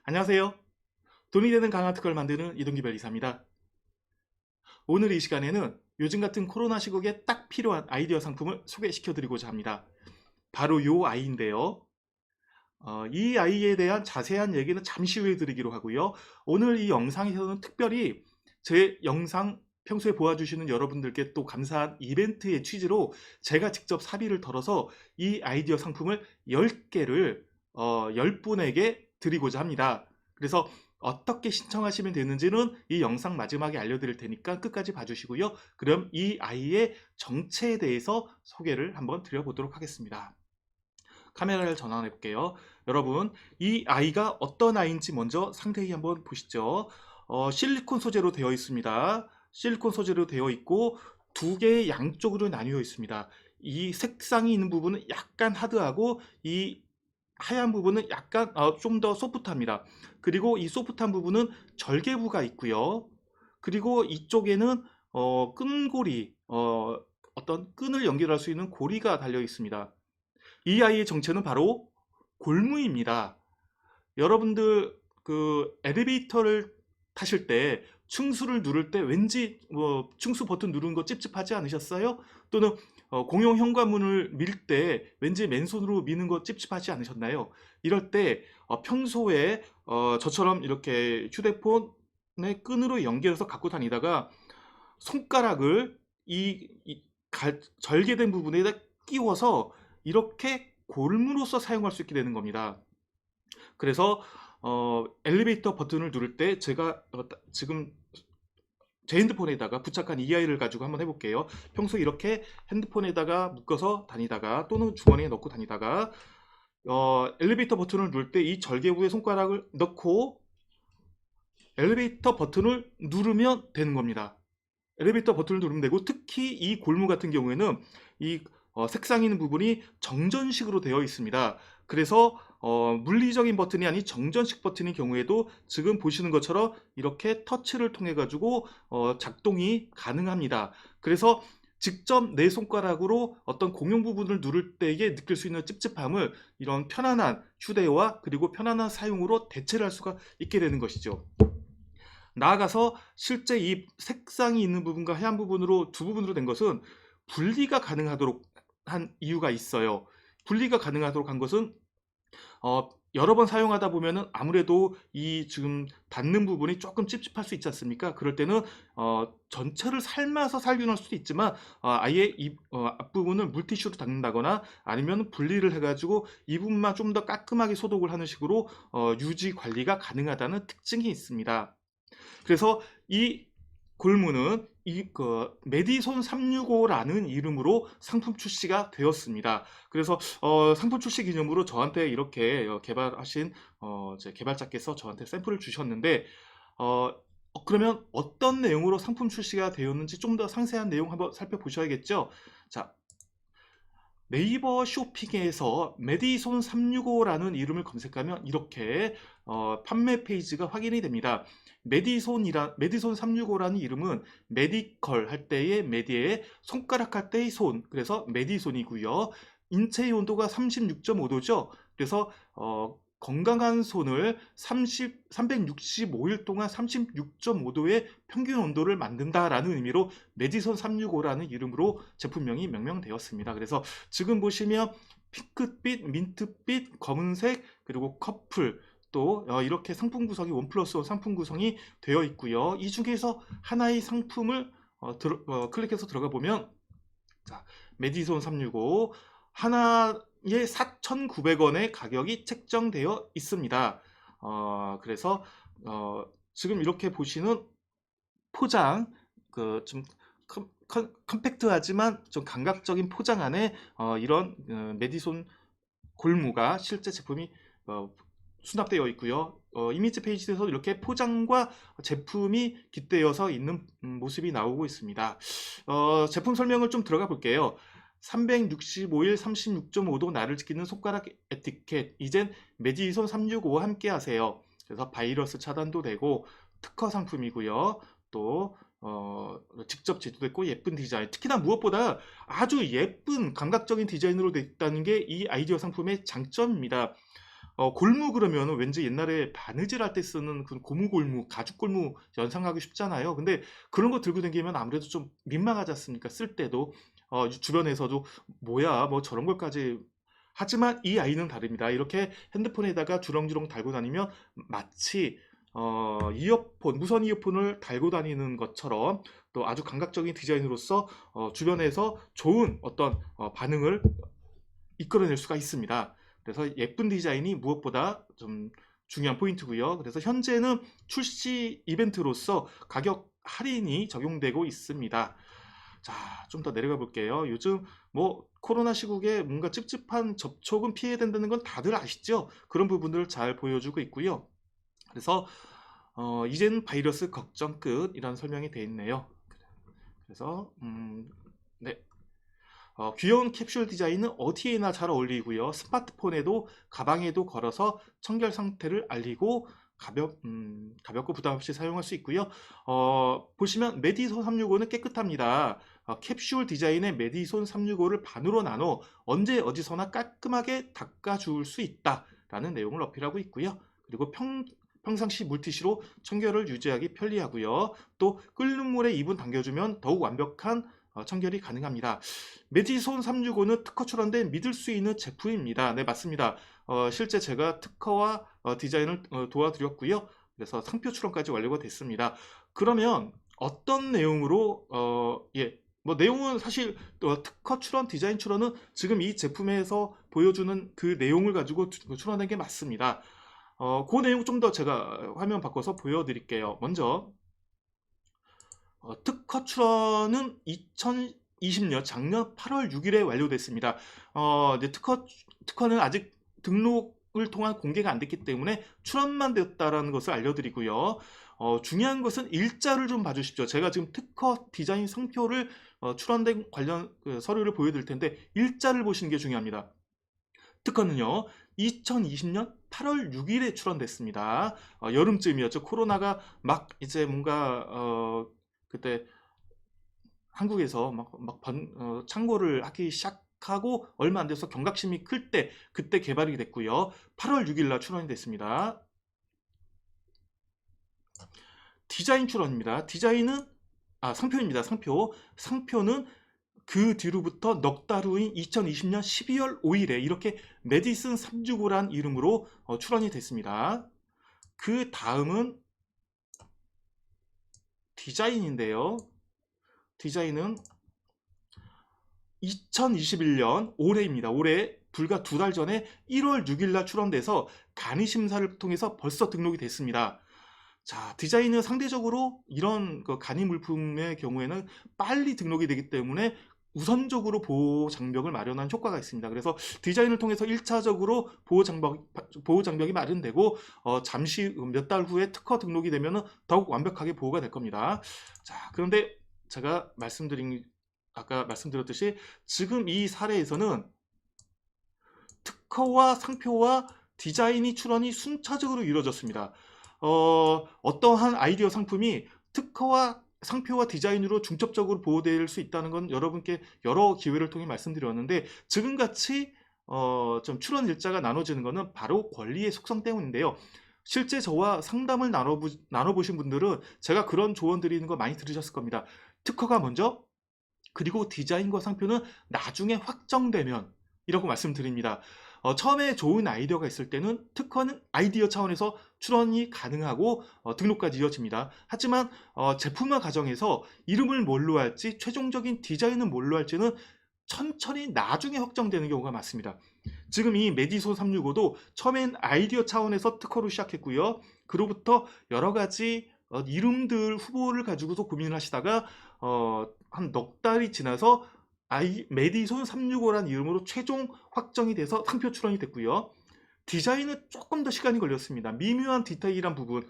안녕하세요. 돈이 되는 강한 특허를 만드는 이동기별 이사입니다. 오늘 이 시간에는 요즘 같은 코로나 시국에 딱 필요한 아이디어 상품을 소개시켜 드리고자 합니다. 바로 요 아이인데요. 이 아이에 대한 자세한 얘기는 잠시 후에 드리기로 하고요. 오늘 이 영상에서는 특별히 제 영상 평소에 보아주시는 여러분들께 또 감사한 이벤트의 취지로 제가 직접 사비를 털어서 이 아이디어 상품을 10개를 10분에게 드리고자 합니다. 그래서 어떻게 신청하시면 되는지는 이 영상 마지막에 알려드릴 테니까 끝까지 봐주시고요. 그럼 이 아이의 정체에 대해서 소개를 한번 드려보도록 하겠습니다. 카메라를 전환해 볼게요. 여러분, 이 아이가 어떤 아이인지 먼저 상세히 한번 보시죠. 실리콘 소재로 되어 있습니다. 실리콘 소재로 되어 있고 두 개의 양쪽으로 나뉘어 있습니다. 이 색상이 있는 부분은 약간 하드하고 이 하얀 부분은 약간 좀 더 소프트합니다. 그리고 이 소프트한 부분은 절개부가 있고요. 그리고 이쪽에는 끈고리, 어떤 끈을 연결할 수 있는 고리가 달려 있습니다. 이 아이의 정체는 바로 골무입니다. 여러분들 그 엘리베이터를 타실 때 층수를 누를 때 왠지 층수 버튼 누르는 거 찝찝하지 않으셨어요? 또는 공용 현관문을 밀 때 왠지 맨손으로 미는 거 찝찝하지 않으셨나요? 이럴 때 평소에 저처럼 이렇게 휴대폰의 끈으로 연결해서 갖고 다니다가 손가락을 절개된 부분에다 끼워서 이렇게 골무로서 사용할 수 있게 되는 겁니다. 그래서 엘리베이터 버튼을 누를 때 제가 지금 제 핸드폰에다가 부착한 이 아이를 가지고 한번 해볼게요. 평소에 이렇게 핸드폰에다가 묶어서 다니다가 또는 주머니에 넣고 다니다가 엘리베이터 버튼을 누를 때 이 절개부에 손가락을 넣고 엘리베이터 버튼을 누르면 되는 겁니다. 엘리베이터 버튼을 누르면 되고, 특히 이 골무 같은 경우에는 이 색상 있는 부분이 정전식으로 되어 있습니다. 그래서 물리적인 버튼이 아닌 정전식 버튼인 경우에도 지금 보시는 것처럼 이렇게 터치를 통해 가지고 작동이 가능합니다. 그래서 직접 내 손가락으로 어떤 공용 부분을 누를 때에 느낄 수 있는 찝찝함을 이런 편안한 휴대와 그리고 편안한 사용으로 대체를 할 수가 있게 되는 것이죠. 나아가서 실제 이 색상이 있는 부분과 하얀 부분으로 두 부분으로 된 것은 분리가 가능하도록 한 이유가 있어요. 분리가 가능하도록 한 것은 여러 번 사용하다 보면은 아무래도 이 지금 닿는 부분이 조금 찝찝할 수 있지 않습니까? 그럴 때는 전체를 삶아서 살균할 수도 있지만 아예 이 앞부분을 물티슈로 닦는다거나 아니면 분리를 해가지고 이 부분만 좀 더 깔끔하게 소독을 하는 식으로 유지 관리가 가능하다는 특징이 있습니다. 그래서 이 골무는 메디손 365라는 이름으로 상품 출시가 되었습니다. 그래서 상품 출시 기념으로 저한테 이렇게 개발하신 제 개발자께서 저한테 샘플을 주셨는데 그러면 어떤 내용으로 상품 출시가 되었는지 좀 더 상세한 내용 한번 살펴보셔야겠죠. 자, 네이버 쇼핑에서 메디손 365라는 이름을 검색하면 이렇게 판매 페이지가 확인이 됩니다. 메디손 365라는 이름은 메디컬 할 때의 메디에 손가락 할 때의 손, 그래서 메디손이고요. 인체의 온도가 36.5도죠. 그래서 건강한 손을 365일 동안 36.5도의 평균 온도를 만든다라는 의미로 메디손 365라는 이름으로 제품명이 명명되었습니다. 그래서 지금 보시면 핑크빛, 민트빛, 검은색, 그리고 커플, 또 이렇게 상품 구성이 1+1 상품 구성이 되어 있고요. 이 중에서 하나의 상품을 클릭해서 들어가 보면, 자, 메디손 365 하나에 4,900원의 가격이 책정되어 있습니다. 그래서 지금 이렇게 보시는 포장, 좀 컴팩트하지만 좀 감각적인 포장 안에 이런 메디손 골무가 실제 제품이 수납되어 있고요. 이미지 페이지에서 이렇게 포장과 제품이 깃대어서 있는 모습이 나오고 있습니다. 제품 설명을 좀 들어가 볼게요. 365일 36.5도 날을 지키는 손가락 에티켓, 이젠 메디손 365와 함께 하세요. 그래서 바이러스 차단도 되고 특허 상품이고요. 또 직접 제조됐고 예쁜 디자인, 특히나 무엇보다 아주 예쁜 감각적인 디자인으로 되어 있다는 게 이 아이디어 상품의 장점입니다. 골무 그러면 왠지 옛날에 바느질 할 때 쓰는 그 고무골무, 가죽골무 연상하기 쉽잖아요. 근데 그런 거 들고 다니면 아무래도 좀 민망하지 않습니까? 쓸 때도 주변에서도 뭐야, 뭐 저런 걸까지. 하지만 이 아이는 다릅니다. 이렇게 핸드폰에다가 주렁주렁 달고 다니면 마치 이어폰, 무선 이어폰을 달고 다니는 것처럼 또 아주 감각적인 디자인으로서 주변에서 좋은 어떤 반응을 이끌어낼 수가 있습니다. 그래서 예쁜 디자인이 무엇보다 좀 중요한 포인트고요. 그래서 현재는 출시 이벤트로서 가격 할인이 적용되고 있습니다. 자, 좀 더 내려가 볼게요. 요즘 뭐 코로나 시국에 뭔가 찝찝한 접촉은 피해야 된다는 건 다들 아시죠? 그런 부분들을 잘 보여주고 있고요. 그래서 이제는 바이러스 걱정 끝이라는 설명이 되어 있네요. 그래서 네. 귀여운 캡슐 디자인은 어디에나 잘 어울리고요. 스마트폰에도 가방에도 걸어서 청결 상태를 알리고 가볍고 부담 없이 사용할 수 있고요. 보시면 메디손 365는 깨끗합니다. 캡슐 디자인의 메디손 365를 반으로 나눠 언제 어디서나 깔끔하게 닦아줄 수 있다라는 내용을 어필하고 있고요. 그리고 평상시 물티슈로 청결을 유지하기 편리하고요. 또 끓는 물에 2분 담겨주면 더욱 완벽한 청결이 가능합니다. 메디손 365는 특허 출원된 믿을 수 있는 제품입니다. 네, 맞습니다. 실제 제가 특허와 디자인을 도와드렸고요. 그래서 상표 출원까지 완료가 됐습니다. 그러면 어떤 내용으로 뭐 내용은 사실 특허 출원, 디자인 출원은 지금 이 제품에서 보여주는 그 내용을 가지고 출원한 게 맞습니다. 그 내용 좀 더 제가 화면 바꿔서 보여드릴게요. 먼저 특허 출원은 2020년 작년 8월 6일에 완료됐습니다. 이제 특허는 아직 등록을 통한 공개가 안 됐기 때문에 출원만 되었다라는 것을 알려드리고요. 중요한 것은 일자를 좀 봐주십시오. 제가 지금 특허 디자인 상표를 출원된 관련 서류를 보여드릴 텐데 일자를 보시는 게 중요합니다. 특허는요 2020년 8월 6일에 출원됐습니다. 여름쯤이었죠. 코로나가 막 이제 뭔가 그때 한국에서 창고를 하기 시작하고 얼마 안 돼서 경각심이 클 때 그때 개발이 됐고요. 8월 6일 날 출원이 됐습니다. 디자인 출원입니다. 디자인은 상표입니다. 상표는 그 뒤로부터 넉 달 후인 2020년 12월 5일에 이렇게 메디슨 365란 이름으로 출원이 됐습니다. 그 다음은 디자인인데요. 디자인은 2021년 올해입니다. 올해 불과 2달 전에 1월 6일 날 출원돼서 간이 심사를 통해서 벌써 등록이 됐습니다. 자, 디자인은 상대적으로 이런 간이 물품의 경우에는 빨리 등록이 되기 때문에 우선적으로 보호 장벽을 마련한 효과가 있습니다. 그래서 디자인을 통해서 1차적으로 보호 장벽이 마련되고 잠시 몇 달 후에 특허 등록이 되면 더욱 완벽하게 보호가 될 겁니다. 자, 그런데 제가 아까 말씀드렸듯이 지금 이 사례에서는 특허와 상표와 디자인이 출원이 순차적으로 이루어졌습니다. 어떠한 아이디어 상품이 특허와 상표와 디자인으로 중첩적으로 보호될 수 있다는 건 여러분께 여러 기회를 통해 말씀드렸는데 지금같이 좀 출원 일자가 나눠지는 것은 바로 권리의 속성 때문인데요. 실제 저와 상담을 나눠보신 분들은 제가 그런 조언 드리는 거 많이 들으셨을 겁니다. 특허가 먼저, 그리고 디자인과 상표는 나중에 확정되면 이라고 말씀드립니다. 처음에 좋은 아이디어가 있을 때는 특허는 아이디어 차원에서 출원이 가능하고 등록까지 이어집니다. 하지만 제품화 과정에서 이름을 뭘로 할지, 최종적인 디자인은 뭘로 할지는 천천히 나중에 확정되는 경우가 많습니다. 지금 이 메디소 365도 처음엔 아이디어 차원에서 특허로 시작했고요. 그로부터 여러 가지 이름들 후보를 가지고서 고민을 하시다가 한 넉 달이 지나서 메디손 365라는 이름으로 최종 확정이 돼서 상표 출원이 됐고요. 디자인은 조금 더 시간이 걸렸습니다. 미묘한 디테일한 부분,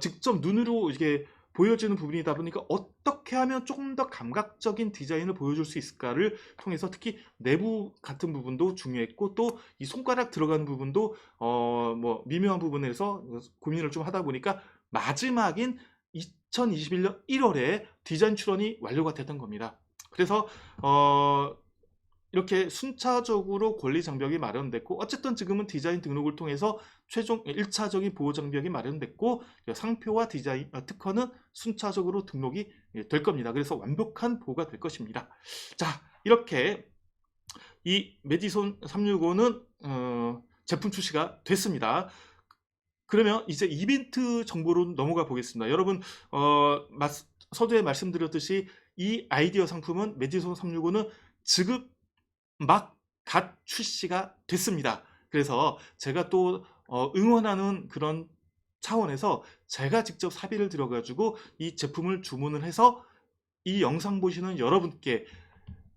직접 눈으로 이게 보여지는 부분이다 보니까 어떻게 하면 조금 더 감각적인 디자인을 보여줄 수 있을까를 통해서 특히 내부 같은 부분도 중요했고 또 이 손가락 들어가는 부분도 뭐 미묘한 부분에서 고민을 좀 하다 보니까 마지막인 2021년 1월에 디자인 출원이 완료가 됐던 겁니다. 그래서 이렇게 순차적으로 권리 장벽이 마련됐고, 어쨌든 지금은 디자인 등록을 통해서 최종 1차적인 보호 장벽이 마련됐고, 상표와 디자인 특허는 순차적으로 등록이 될 겁니다. 그래서 완벽한 보호가 될 것입니다. 자, 이렇게 이 메디손 365는 제품 출시가 됐습니다. 그러면 이제 이벤트 정보로 넘어가 보겠습니다. 여러분, 서두에 말씀드렸듯이 이 아이디어 상품은 메디손 365는 지금 막 갓 출시가 됐습니다. 그래서 제가 또 응원하는 그런 차원에서 제가 직접 사비를 들여가지고 이 제품을 주문을 해서 이 영상 보시는 여러분께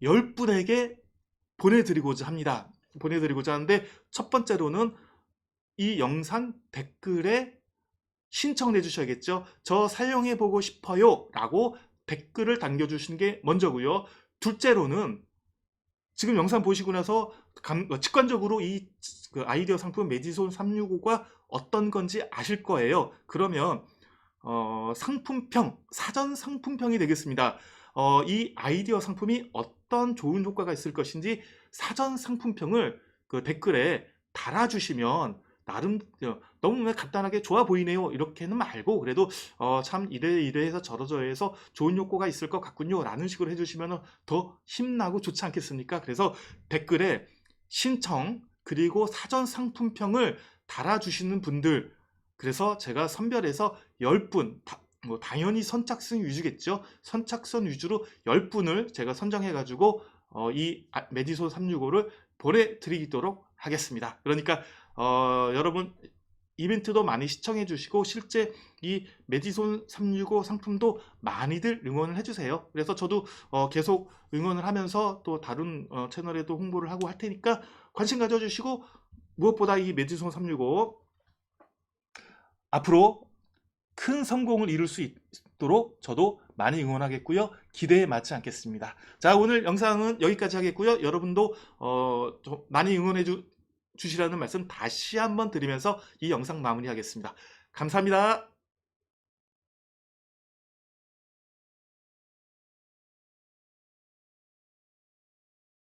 10분에게 보내드리고자 합니다. 보내드리고자 하는데, 첫 번째로는 이 영상 댓글에 신청을 해주셔야겠죠. 저 사용해보고 싶어요 라고 댓글을 남겨주시는 게 먼저고요. 둘째로는 지금 영상 보시고 나서 직관적으로 이 아이디어 상품 메디손 365가 어떤 건지 아실 거예요. 그러면 상품평, 사전 상품평이 되겠습니다. 이 아이디어 상품이 어떤 좋은 효과가 있을 것인지 사전 상품평을 그 댓글에 달아주시면, 나름 너무 간단하게 좋아 보이네요 이렇게는 말고, 그래도 참 이래해서 저러저래해서 좋은 효과가 있을 것 같군요 라는 식으로 해주시면 더 힘나고 좋지 않겠습니까? 그래서 댓글에 신청 그리고 사전 상품평을 달아주시는 분들, 그래서 제가 선별해서 10분, 당연히 선착순 위주겠죠. 선착순 위주로 10분을 제가 선정해 가지고 이 메디손 365를 보내드리도록 하겠습니다. 그러니까 여러분 이벤트도 많이 시청해 주시고, 실제 이 메디손 365 상품도 많이들 응원을 해주세요. 그래서 저도 계속 응원을 하면서 또 다른 채널에도 홍보를 하고 할 테니까 관심 가져주시고, 무엇보다 이 메디손 365 앞으로 큰 성공을 이룰 수 있도록 저도 많이 응원하겠고요. 기대에 맞지 않겠습니다. 자, 오늘 영상은 여기까지 하겠고요. 여러분도 좀 많이 응원해 주시라는 말씀 다시 한번 드리면서 이 영상 마무리하겠습니다. 감사합니다.